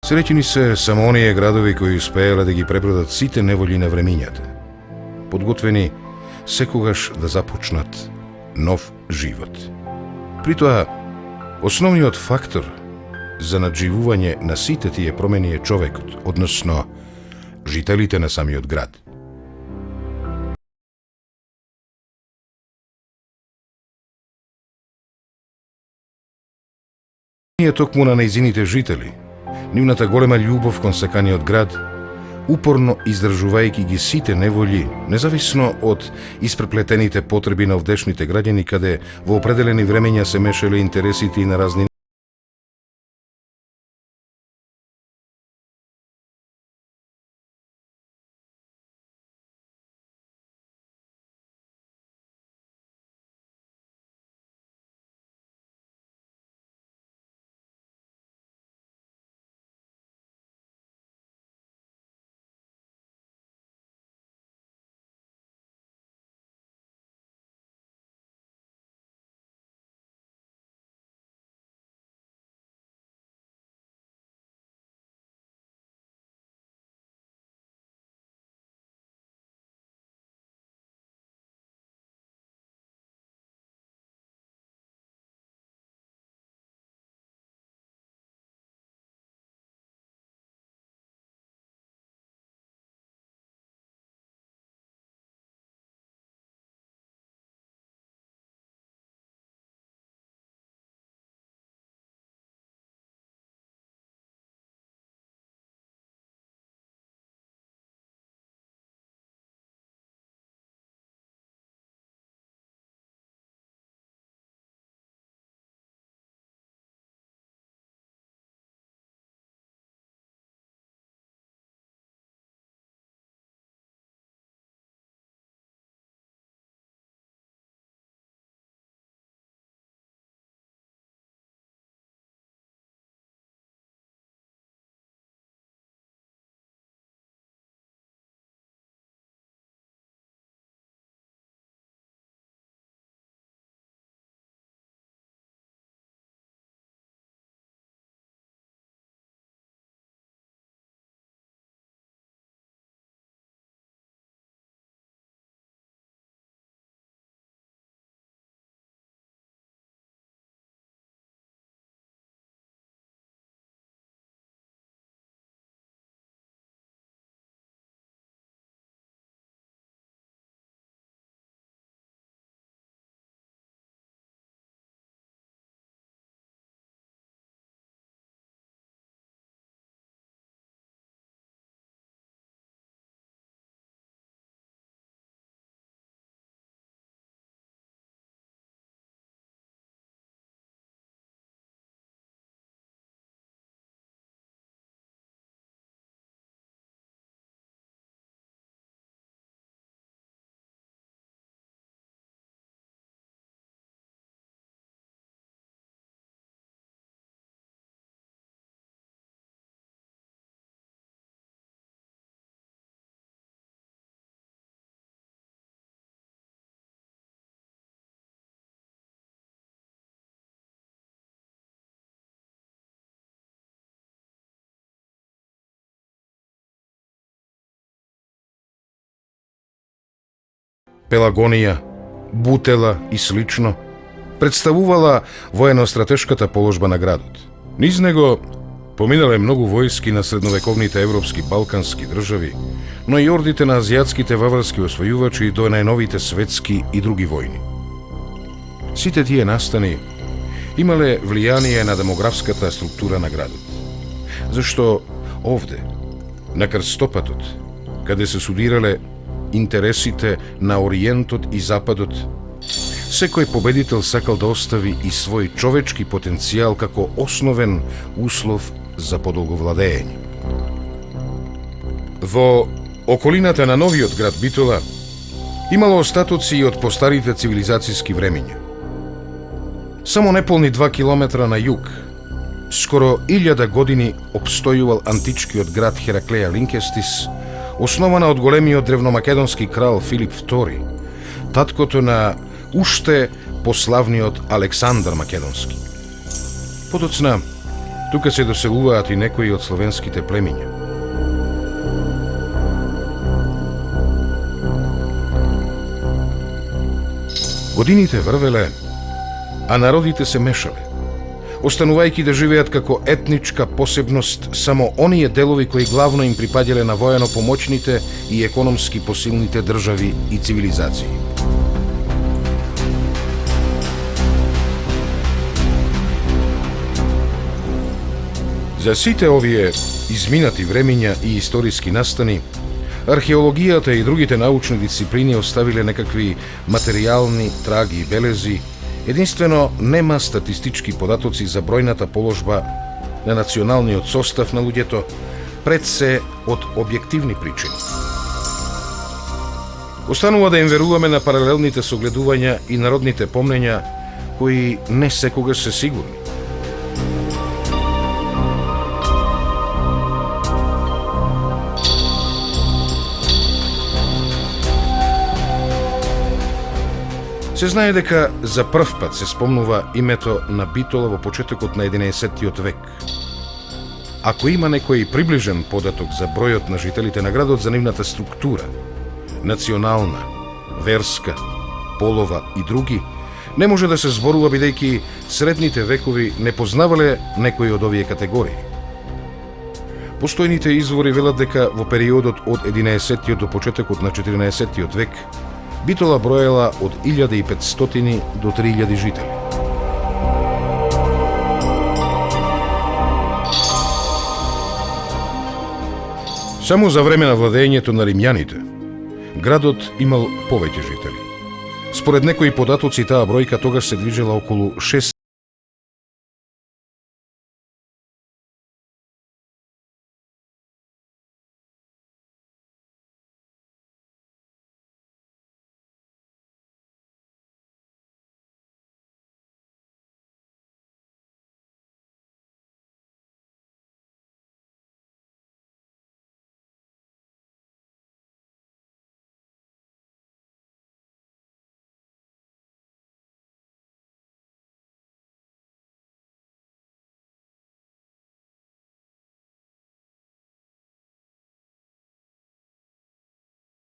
Среќени се само оние градови кои успееле да ги пребродат сите неволји на времињата, подготвени секогаш да започнат нов живот. При тоа, основниот фактор за надживување на сите тие промени е човекот, односно жителите на самиот град. Ние токму на нејзините жители, нивната голема љубов кон саканиот град, упорно издржувајќи ги сите неволји, независно од испреплетените потреби на овдешните граѓани, каде во определени времења се мешале интересите и на разни Пелагонија, Бутела и слично, представувала воено-стратешката положба на градот. Низ него поминале многу војски на средновековните европски балкански држави, но и ордите на азијатските ваварски освојувачи до најновите светски и други војни. Сите тие настани имале влијание на демографската структура на градот. Зашто овде, на крстопатот, каде се судирале интересите на Ориентот и Западот, секој победител сакал да остави и свој човечки потенцијал како основен услов за подолго владење. Во околината на новиот град Битола имало остатоци и од постарите цивилизацијски времиња. Само неполни 2 километра на југ, скоро 1000 години обстојувал античкиот град Хераклеја Линкестис, основана од големиот древномакедонски крал Филип II, таткото на уште пославниот Александар Македонски. Подоцна, Тука се доселуваат и некои од словенските племиња. Годините врвеле, а народите се мешале, останувајќи да живеат како етничка посебност само оние делови кои главно им припаѓале на воено-помоćните и економски посилните држави и цивилизации. За сите овие изминати времиња и историски настани, археологијата и другите научни дисциплини оставиле некакви материјални траги и белези. Единствено, нема статистички податоци за бројната положба на националниот состав на луѓето, пред се од објективни причини. Останува да им веруваме на паралелните согледувања и народните помнења, кои не секогаш се сигурни. Се знае дека за прв пат се спомнува името на Битола во почетокот на 11-тиот век. Ако има некој приближен податок за бројот на жителите на градот, за нивната структура, национална, верска, полова и други, не може да се зборува бидејќи средните векови не познавале некои од овие категории. Постојните извори велат дека во периодот од 11-тиот до почетокот на 14-тиот век Битола броела од 1500 до 3000 жители. Само за време на владењето на римјаните, градот имал повеќе жители. Според некои податоци, таа бројка тогаш се движела околу 6.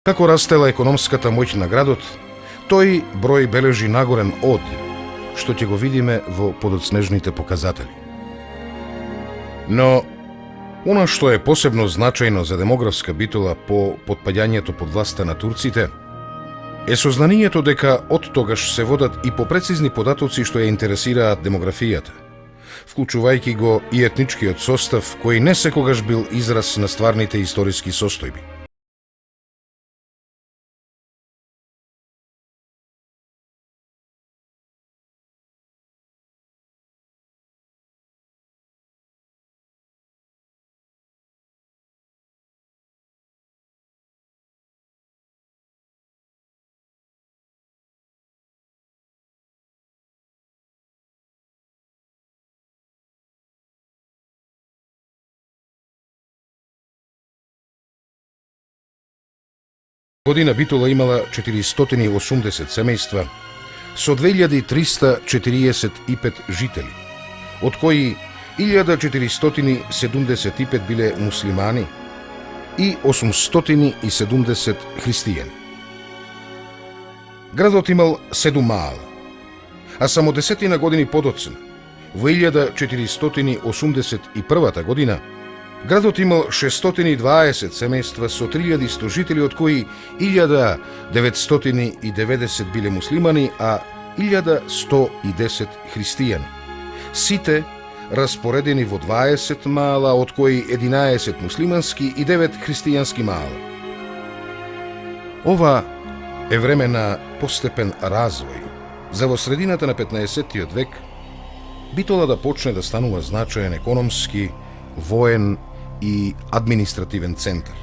Како растела економската моќ на градот, тој број бележи нагорен од, што ќе го видиме во подоцнежните показатели. Но, она што е посебно значајно за демографска Битола по потпаѓањето под власта на турците, е сознанието дека од тогаш се водат и попрецизни податоци што ја интересираат демографијата, вклучувајќи го и етничкиот состав, кој не секогаш бил израз на стварните историски состојби. Година Битола имала 480 семејства со 2345 жители, од кои 1475 биле муслимани и 870 христијани. Градот имал 7 маала, а само 10 години подоцна, во 1481 година, градот имал 620 семејства со 3100 жители, од кои 1990 биле муслимани, а 1110 христијани. Сите распоредени во 20 маала, од кои 11 муслимански и 9 христијански маала. Ова е време на постепен развој, за во средината на 15-тиот век Битола да почне да станува значаен економски, воен и административен центар.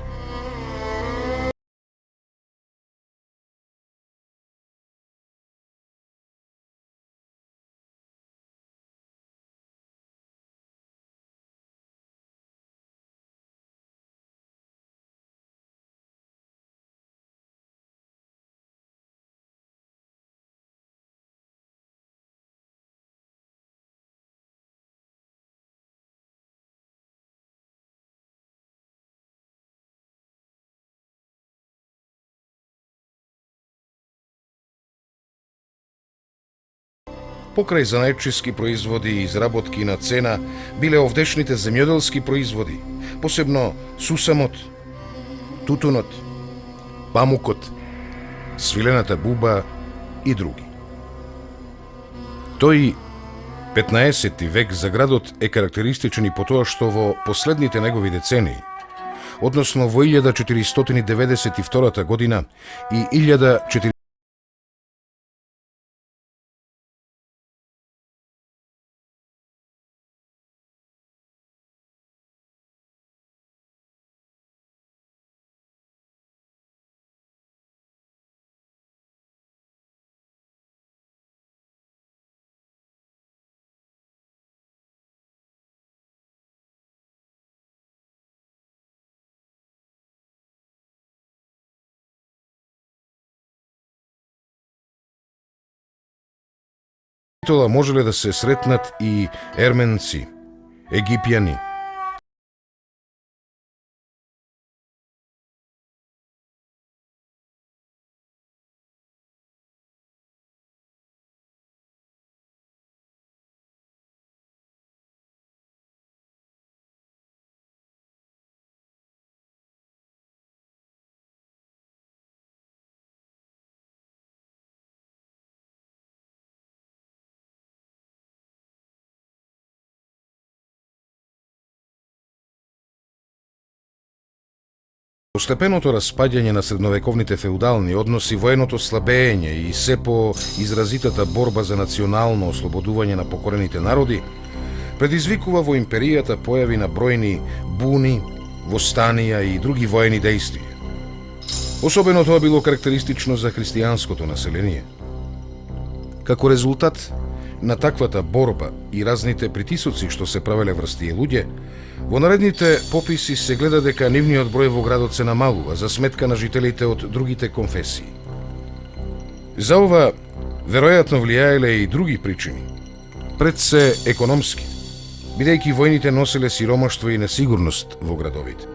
Покрај занаетчиски производи и изработки на цена биле овдешните земјоделски производи, посебно сусамот, тутунот, памукот, свилената буба и други. Тој 15 век за градот е карактеристичен и по тоа што во последните негови децении, односно во 1492 година и 1400 можеле да се сретнат и ерменци, египјани, Постепеното распаѓање на средновековните феудални односи, военото слабење и се по изразитата борба за национално ослободување на покорените народи, предизвикува во империјата појави на бројни буни, востанија и други воени дејствија. Особено тоа било карактеристично за христијанското население. Како резултат на таквата борба и разните притисоци што се правеле врз тие луѓе, во наредните пописи се гледа дека нивниот број во градот се намалува за сметка на жителите од другите конфесии. За ова веројатно влијаеле и други причини. Пред се економски, бидејќи војните носеле сиромаштво и несигурност во градовите.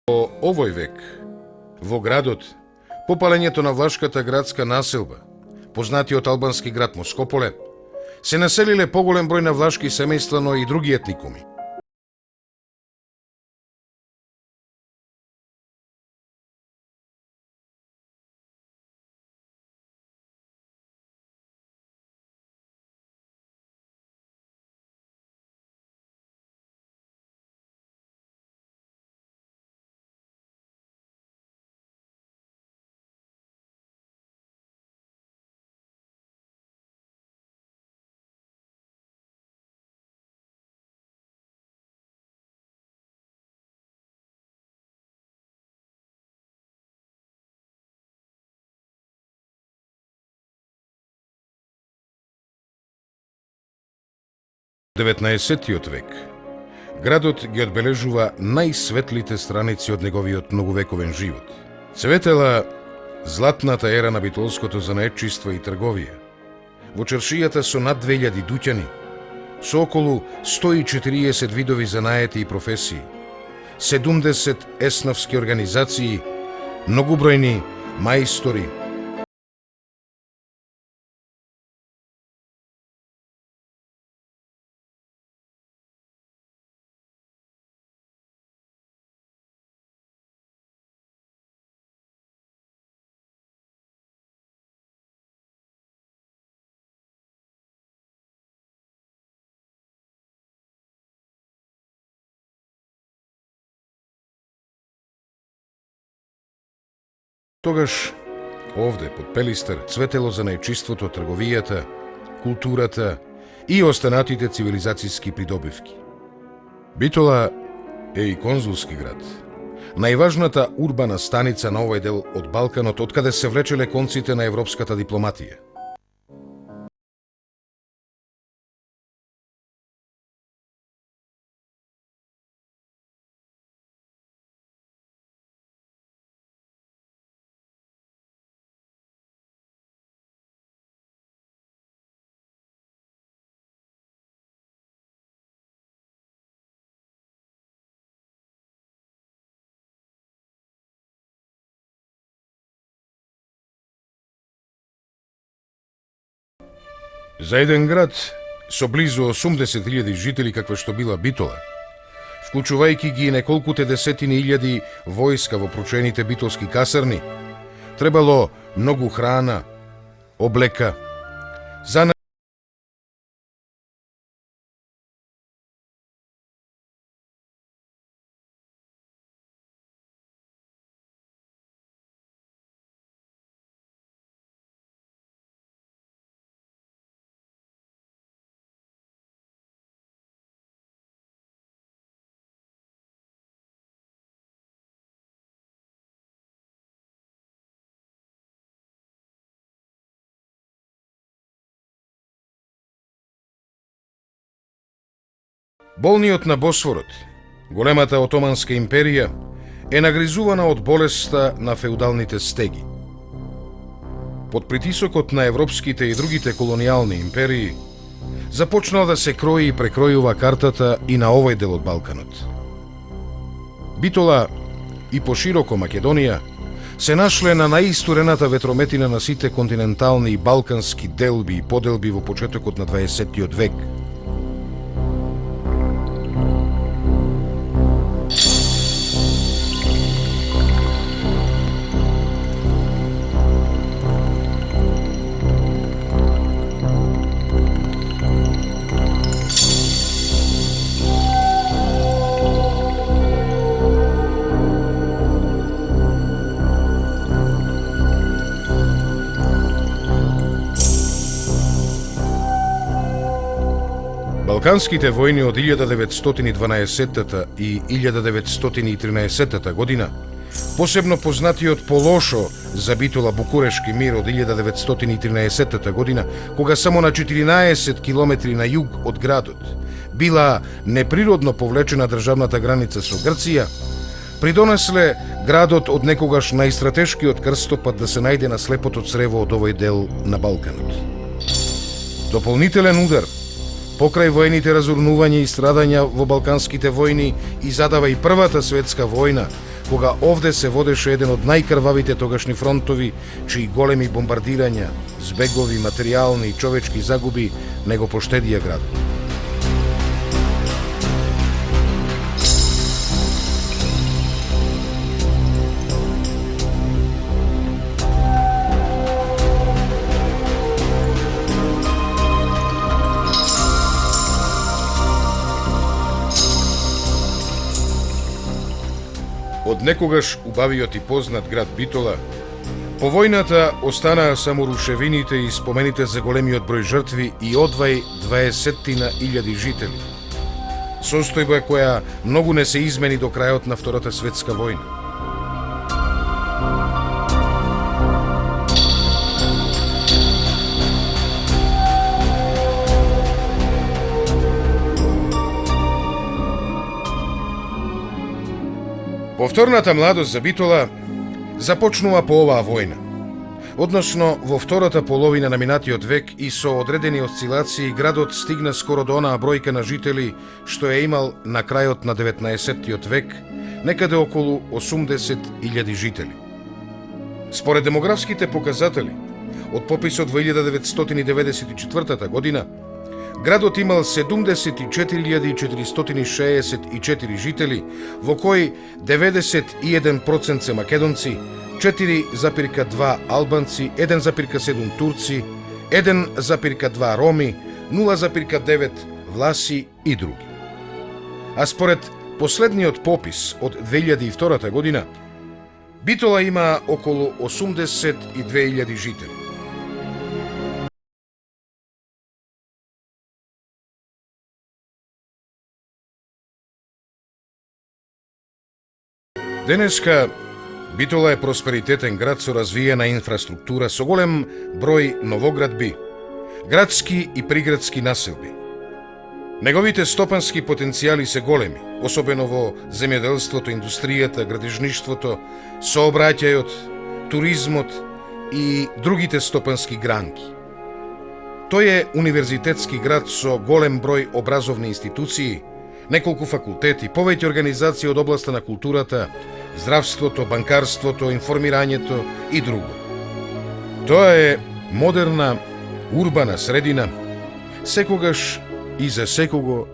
Во овој век, во градот, по палењето на влашката градска населба, познатиот албански град Москополе, се населиле поголем број на влашки семејства, но и други етникуми. Во 19 век, градот ги одбележува најсветлите страници од неговиот многувековен живот. Цветела златната ера на битолското занаетчиство и трговија, во чаршијата со над 2000 дуќани, со околу 140 видови занаети и професии, 70 есновски организации, многобројни мајстори. Тогаш, овде, под Пелистар, цветело за најчиството трговијата, културата и останатите цивилизацијски придобивки. Битола е и конзулски град, најважната урбана станица на овој дел од Балканот, откаде се влечеле конците на европската дипломатија. За еден град со близу 80.000 жители каква што била Битола, вклучувајќи ги неколкуте десетини илјади војска во прочените битолски касарни, требало многу храна, облека, за Болниот на Босфорот, големата Отоманска империја, е нагризувана од болеста на феудалните стеги. Под притисокот на европските и другите колонијални империи, започнала да се крои и прекројува картата и на овој дел од Балканот. Битола и пошироко Македонија се нашле на најистурената ветрометина на сите континентални и балкански делби и поделби во почетокот на 20 век. Балканските војни од 1912 и 1913 година, посебно познатиот по лошо за Битола Букурешки мир од 1913 година, кога само на 14 километри на југ од градот била неприродно повлечена државната граница со Грција, придонесле градот од некогаш најстратешкиот крстопат да се најде на слепото црево од овој дел на Балканот. Дополнителен удар покрај воените разурнувања и страдања во Балканските војни и задава и Првата светска војна, кога овде се водеше еден од најкрвавите тогашни фронтови, чии големи бомбардирања, збегови, материјални и човечки загуби не го поштедија градот. Од некогаш убавиот и познат град Битола, по војната останаа само рушевините и спомените за големиот број жртви и одвај 20.000 жители. Состојба која многу не се измени до крајот на Втората светска војна. Повторната младост за Битола започнува по оваа војна. Односно, во втората половина на минатиот век и со одредени осцилации градот стигна скоро до онаа бројка на жители што е имал на крајот на 19-тиот век, некаде околу 80.000 жители. Според демографските показатели, од пописот во 1994 година, градот имал 74.464 жители, во кои 91% се македонци, 4,2 албанци, 1,7 турци, 1,2 роми, 0,9 власи и други. А според последниот попис од 2002 година, Битола има околу 82.000 жители. Денеска Битола е просперитетен град со развиена инфраструктура, со голем број новоградби, градски и приградски населби. Неговите стопански потенцијали се големи, особено во земјоделството, индустријата, градежништвото, сообраќајот, туризмот и другите стопански гранки. Тој е универзитетски град со голем број образовни институции, неколку факултети, повеќе организации од областа на културата, здравството, банкарството, информирањето и друго. Тоа е модерна, урбана средина, секогаш и за секого